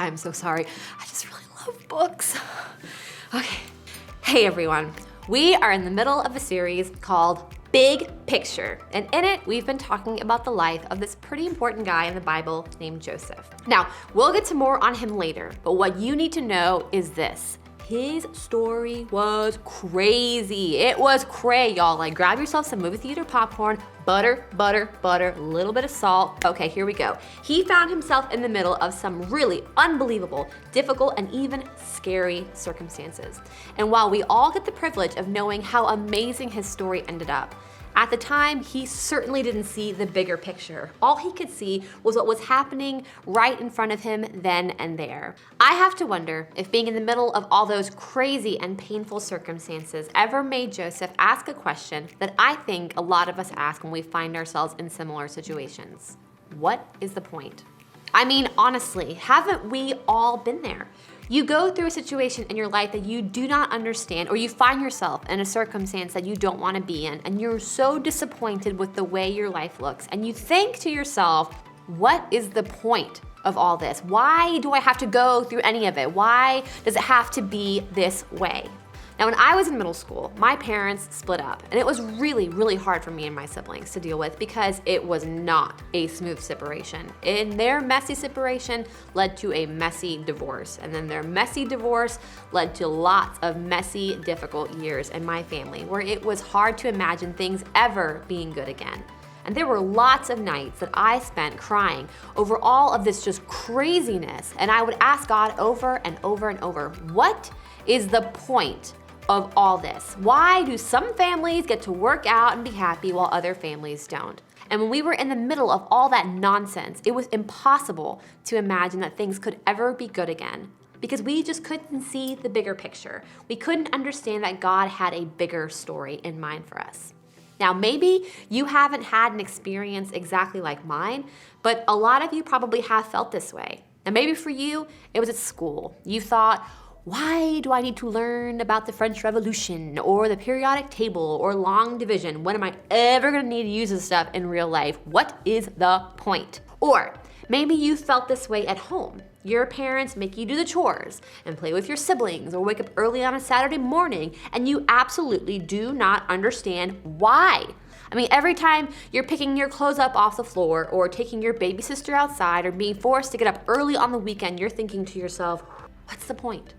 I'm so sorry. I just really love books. Okay. Hey everyone. We are in the middle of a series called Big Picture, and in it, we've been talking about the life of this pretty important guy in the Bible named Joseph. Now, we'll get to more on him later, but what you need to know is this. His story was crazy. It was cray, y'all. Like, grab yourself some movie theater popcorn, butter, a little bit of salt. Okay, here we go. He found himself in the middle of some really unbelievable, difficult, and even scary circumstances. And while we all get the privilege of knowing how amazing his story ended up, at the time, he certainly didn't see the bigger picture. All he could see was what was happening right in front of him then and there. I have to wonder if being in the middle of all those crazy and painful circumstances ever made Joseph ask a question that I think a lot of us ask when we find ourselves in similar situations. What is the point? I mean, honestly, haven't we all been there? You go through a situation in your life that you do not understand, or you find yourself in a circumstance that you don't want to be in, and you're so disappointed with the way your life looks, and you think to yourself, what is the point of all this? Why do I have to go through any of it? Why does it have to be this way? Now, when I was in middle school, my parents split up, and it was really, really hard for me and my siblings to deal with because it was not a smooth separation. And their messy separation led to a messy divorce, and then their messy divorce led to lots of messy, difficult years in my family where it was hard to imagine things ever being good again. And there were lots of nights that I spent crying over all of this just craziness, and I would ask God over and over and over, what is the point of all this? Why do some families get to work out and be happy while other families don't? And when we were in the middle of all that nonsense, it was impossible to imagine that things could ever be good again because we just couldn't see the bigger picture. We couldn't understand that God had a bigger story in mind for us. Now, maybe you haven't had an experience exactly like mine, but a lot of you probably have felt this way. And maybe for you, it was at school. You thought, why do I need to learn about the French Revolution or the periodic table or long division? When am I ever going to need to use this stuff in real life? What is the point? Or maybe you felt this way at home. Your parents make you do the chores and play with your siblings or wake up early on a Saturday morning, and you absolutely do not understand why. I mean, every time you're picking your clothes up off the floor or taking your baby sister outside or being forced to get up early on the weekend, you're thinking to yourself, what's the point?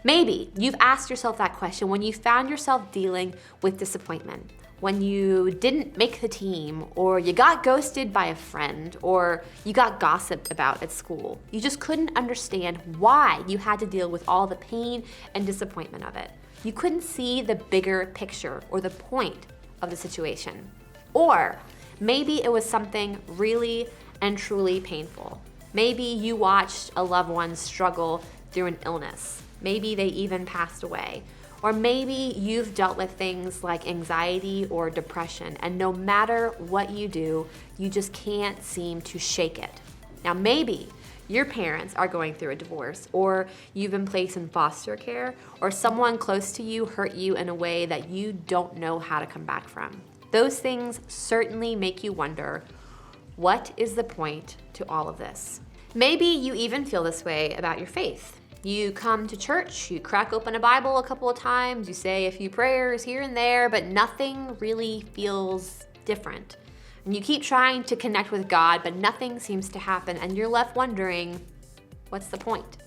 Maybe you've asked yourself that question when you found yourself dealing with disappointment, when you didn't make the team, or you got ghosted by a friend, or you got gossiped about at school. You just couldn't understand why you had to deal with all the pain and disappointment of it. You couldn't see the bigger picture or the point of the situation. Or maybe it was something really and truly painful. Maybe you watched a loved one struggle through an illness. Maybe they even passed away. Or maybe you've dealt with things like anxiety or depression, and no matter what you do, you just can't seem to shake it. Now, maybe your parents are going through a divorce, or you've been placed in foster care, or someone close to you hurt you in a way that you don't know how to come back from. Those things certainly make you wonder, what is the point to all of this? Maybe you even feel this way about your faith. You come to church, you crack open a Bible a couple of times, you say a few prayers here and there, but nothing really feels different. And you keep trying to connect with God, but nothing seems to happen, and you're left wondering, what's the point?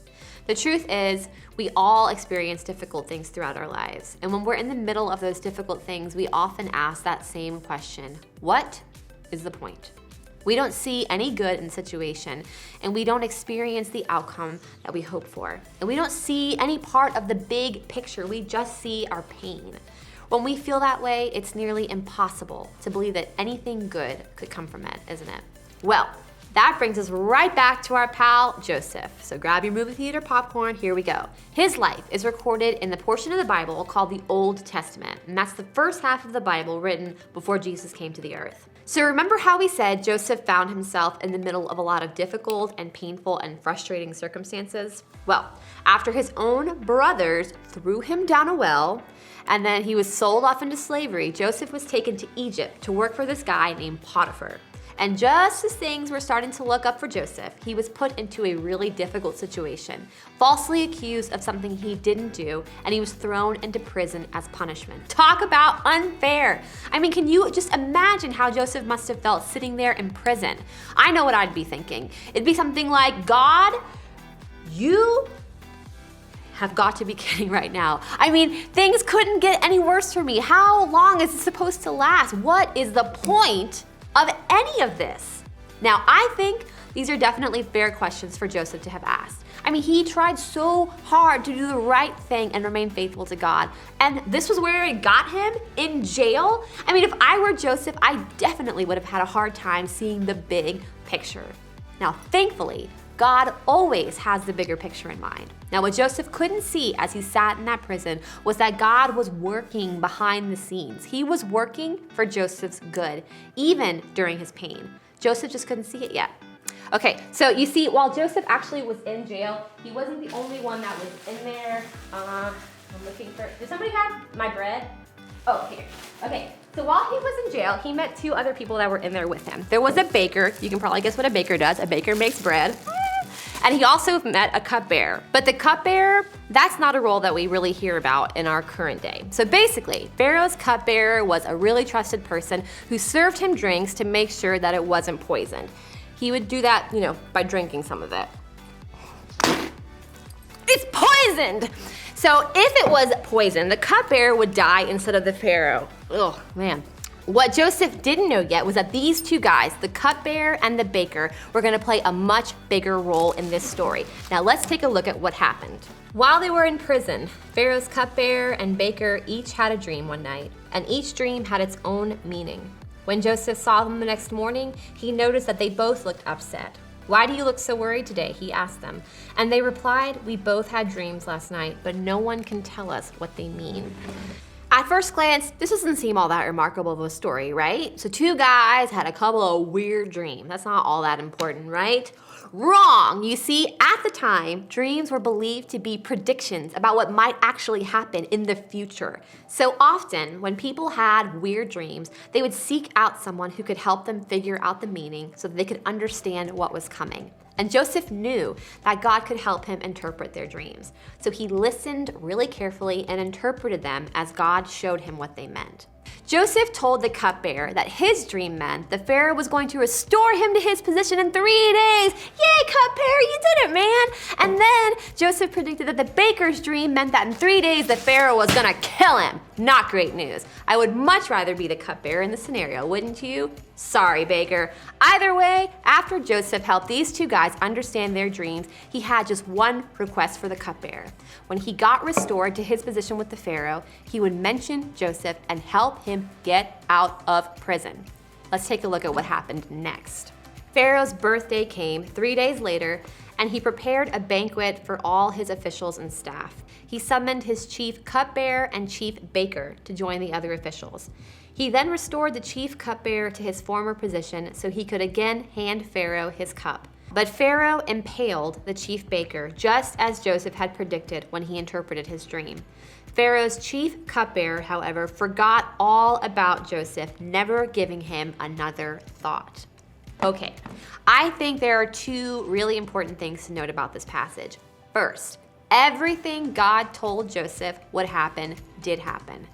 The truth is, we all experience difficult things throughout our lives, and when we're in the middle of those difficult things, we often ask that same question, what is the point? We don't see any good in the situation, and we don't experience the outcome that we hope for. And we don't see any part of the big picture, we just see our pain. When we feel that way, it's nearly impossible to believe that anything good could come from it, isn't it? Well, that brings us right back to our pal, Joseph. So grab your movie theater popcorn, here we go. His life is recorded in the portion of the Bible called the Old Testament, and that's the first half of the Bible written before Jesus came to the earth. So remember how we said Joseph found himself in the middle of a lot of difficult and painful and frustrating circumstances? Well, after his own brothers threw him down a well, and then he was sold off into slavery, Joseph was taken to Egypt to work for this guy named Potiphar. And just as things were starting to look up for Joseph, he was put into a really difficult situation, falsely accused of something he didn't do, and he was thrown into prison as punishment. Talk about unfair. I mean, can you just imagine how Joseph must have felt sitting there in prison? I know what I'd be thinking. It'd be something like, God, you have got to be kidding right now. I mean, things couldn't get any worse for me. How long is it supposed to last? What is the point of any of this? Now, I think these are definitely fair questions for Joseph to have asked. I mean, he tried so hard to do the right thing and remain faithful to God. And this was where it got him, in jail? I mean, if I were Joseph, I definitely would have had a hard time seeing the big picture. Now, thankfully, God always has the bigger picture in mind. Now, what Joseph couldn't see as he sat in that prison was that God was working behind the scenes. He was working for Joseph's good, even during his pain. Joseph just couldn't see it yet. Okay, so you see, while Joseph actually was in jail, he wasn't the only one that was in there. I'm looking for, did somebody have my bread? Oh, here. Okay, so while he was in jail, he met two other people that were in there with him. There was a baker. You can probably guess what a baker does. A baker makes bread. And he also met a cupbearer. But the cupbearer, that's not a role that we really hear about in our current day. So basically, Pharaoh's cupbearer was a really trusted person who served him drinks to make sure that it wasn't poisoned. He would do that, by drinking some of it. It's poisoned! So if it was poisoned, the cupbearer would die instead of the Pharaoh. Oh, man. What Joseph didn't know yet was that these two guys, the cupbearer and the baker, were gonna play a much bigger role in this story. Now let's take a look at what happened. While they were in prison, Pharaoh's cupbearer and baker each had a dream one night, and each dream had its own meaning. When Joseph saw them the next morning, he noticed that they both looked upset. "Why do you look so worried today?" he asked them. And they replied, "We both had dreams last night, but no one can tell us what they mean." At first glance, this doesn't seem all that remarkable of a story, right? So two guys had a couple of weird dreams. That's not all that important, right? Wrong! You see, at the time, dreams were believed to be predictions about what might actually happen in the future. So often, when people had weird dreams, they would seek out someone who could help them figure out the meaning so that they could understand what was coming. And Joseph knew that God could help him interpret their dreams. So he listened really carefully and interpreted them as God showed him what they meant. Joseph told the cupbearer that his dream meant the Pharaoh was going to restore him to his position in 3 days. Yay, cupbearer, you did it, man! And then Joseph predicted that the baker's dream meant that in 3 days the Pharaoh was gonna kill him. Not great news. I would much rather be the cupbearer in the scenario, wouldn't you? Sorry, baker. Either way, after Joseph helped these two guys understand their dreams, he had just one request for the cupbearer. When he got restored to his position with the Pharaoh, he would mention Joseph and help him get out of prison. Let's take a look at what happened next. Pharaoh's birthday came 3 days later, and he prepared a banquet for all his officials and staff. He summoned his chief cupbearer and chief baker to join the other officials. He then restored the chief cupbearer to his former position so he could again hand Pharaoh his cup. But Pharaoh impaled the chief baker, just as Joseph had predicted when he interpreted his dream. Pharaoh's chief cupbearer, however, forgot all about Joseph, never giving him another thought. Okay, I think there are two really important things to note about this passage. First, everything God told Joseph would happen did happen.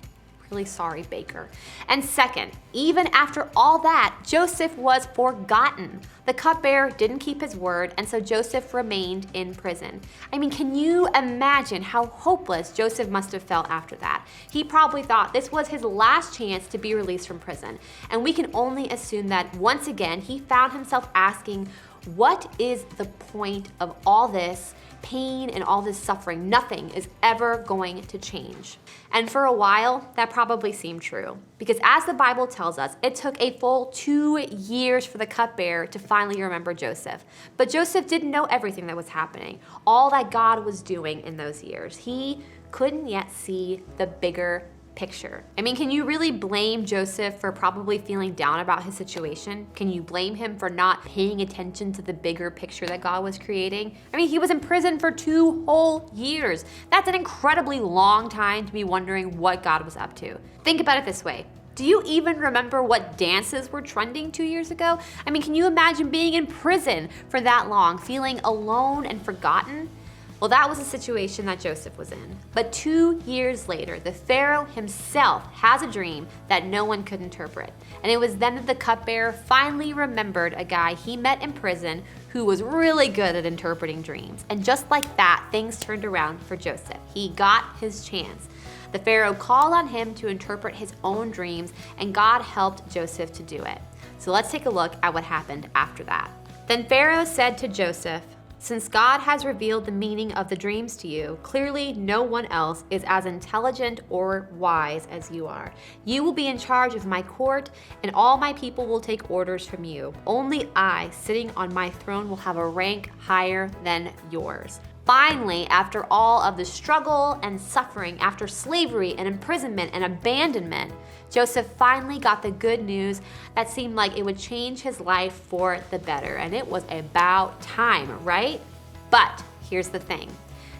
Really sorry, baker. And second, even after all that, Joseph was forgotten. The cupbearer didn't keep his word, and so Joseph remained in prison. I mean, can you imagine how hopeless Joseph must have felt after that? He probably thought this was his last chance to be released from prison. And we can only assume that once again, he found himself asking, what is the point of all this pain and all this suffering? Nothing is ever going to change. And for a while, that probably seemed true. Because as the Bible tells us, it took a full 2 years for the cupbearer to finally remember Joseph. But Joseph didn't know everything that was happening, all that God was doing in those years. He couldn't yet see the bigger picture. I mean, can you really blame Joseph for probably feeling down about his situation? Can you blame him for not paying attention to the bigger picture that God was creating? I mean, he was in prison for 2 whole years. That's an incredibly long time to be wondering what God was up to. Think about it this way. Do you even remember what dances were trending 2 years ago? I mean, can you imagine being in prison for that long, feeling alone and forgotten? Well, that was the situation that Joseph was in. But 2 years later, the Pharaoh himself has a dream that no one could interpret. And it was then that the cupbearer finally remembered a guy he met in prison who was really good at interpreting dreams. And just like that, things turned around for Joseph. He got his chance. The Pharaoh called on him to interpret his own dreams, and God helped Joseph to do it. So let's take a look at what happened after that. Then Pharaoh said to Joseph, "Since God has revealed the meaning of the dreams to you, clearly no one else is as intelligent or wise as you are. You will be in charge of my court, and all my people will take orders from you. Only I, sitting on my throne, will have a rank higher than yours." Finally, after all of the struggle and suffering, after slavery and imprisonment and abandonment, Joseph finally got the good news that seemed like it would change his life for the better. And it was about time, right? But here's the thing.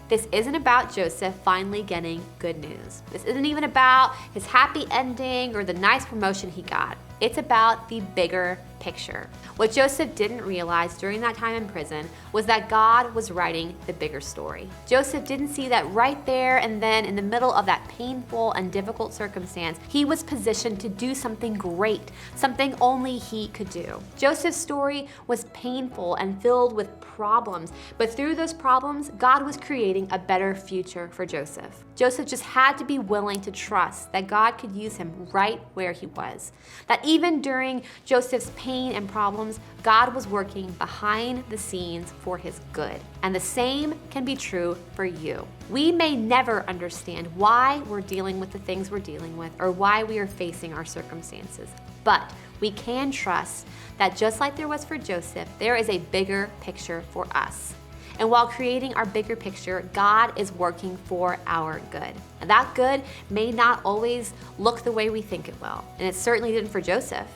This isn't about Joseph finally getting good news. This isn't even about his happy ending or the nice promotion he got. It's about the bigger picture. What Joseph didn't realize during that time in prison was that God was writing the bigger story. Joseph didn't see that right there and then in the middle of that painful and difficult circumstance, he was positioned to do something great, something only he could do. Joseph's story was painful and filled with problems, but through those problems, God was creating a better future for Joseph. Joseph just had to be willing to trust that God could use him right where he was. That even during Joseph's pain and problems, God was working behind the scenes for his good. And the same can be true for you. We may never understand why we're dealing with the things we're dealing with or why we are facing our circumstances, but we can trust that just like there was for Joseph, there is a bigger picture for us. And while creating our bigger picture, God is working for our good. And that good may not always look the way we think it will. And it certainly didn't for Joseph.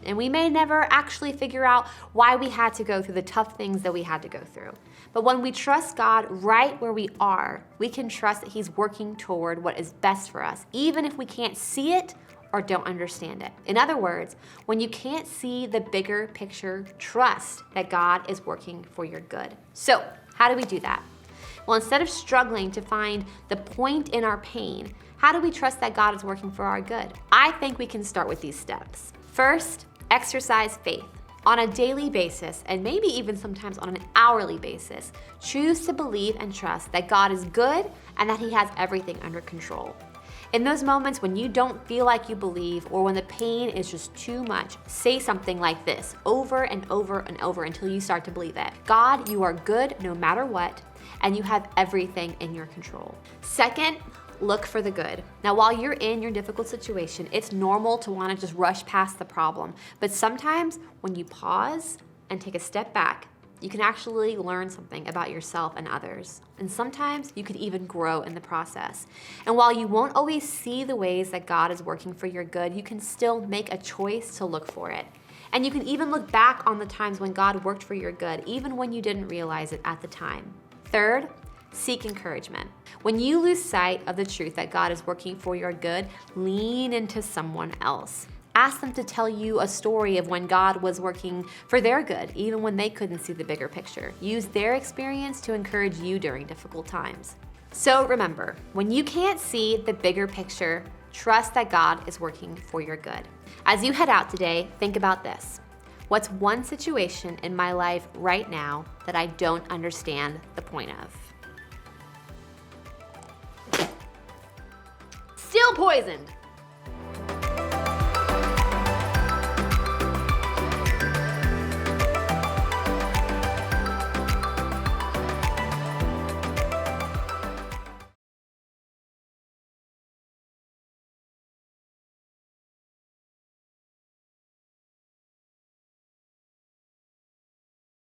And we may never actually figure out why we had to go through the tough things that we had to go through. But when we trust God right where we are, we can trust that He's working toward what is best for us, even if we can't see it or don't understand it. In other words, when you can't see the bigger picture, trust that God is working for your good. So, how do we do that? Well, instead of struggling to find the point in our pain, how do we trust that God is working for our good? I think we can start with these steps. First, exercise faith. On a daily basis, and maybe even sometimes on an hourly basis, choose to believe and trust that God is good and that He has everything under control. In those moments when you don't feel like you believe or when the pain is just too much, say something like this over and over and over until you start to believe it. God, you are good no matter what, and you have everything in your control. Second, look for the good. Now, while you're in your difficult situation, it's normal to want to just rush past the problem. But sometimes when you pause and take a step back, you can actually learn something about yourself and others. And sometimes you could even grow in the process. And while you won't always see the ways that God is working for your good, you can still make a choice to look for it. And you can even look back on the times when God worked for your good, even when you didn't realize it at the time. Third, seek encouragement. When you lose sight of the truth that God is working for your good, lean into someone else. Ask them to tell you a story of when God was working for their good, even when they couldn't see the bigger picture. Use their experience to encourage you during difficult times. So remember, when you can't see the bigger picture, trust that God is working for your good. As you head out today, think about this. What's one situation in my life right now that I don't understand the point of? Still poisoned.